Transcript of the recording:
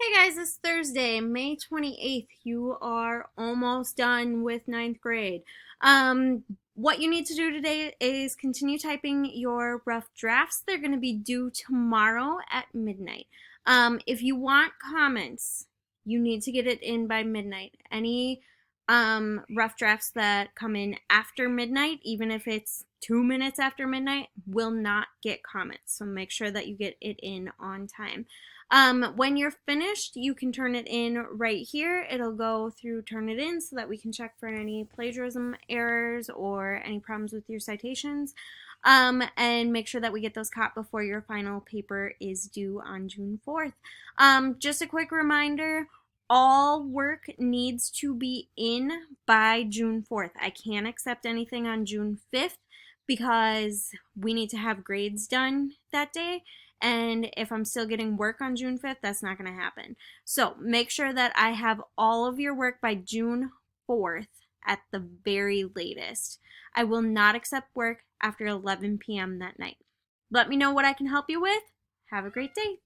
Hey guys, it's Thursday, May 28th. You are almost done with ninth grade. Um, what you need to do today is continue typing your rough drafts. They're going to be due tomorrow at midnight. If you want comments, you need to get it in by midnight. Any rough drafts that come in after midnight, even if it's 2 minutes after midnight, will not get comments. So make sure that you get it in on time. When you're finished, you can turn it in right here. It'll go through Turnitin so that we can check for any plagiarism errors or any problems with your citations. And make sure that we get those caught before your final paper is due on June 4th. Just a quick reminder, all work needs to be in by June 4th. I can't accept anything on June 5th because we need to have grades done that day. And if I'm still getting work on June 5th, that's not going to happen. So make sure that I have all of your work by June 4th at the very latest. I will not accept work after 11 p.m. that night. Let me know what I can help you with. Have a great day.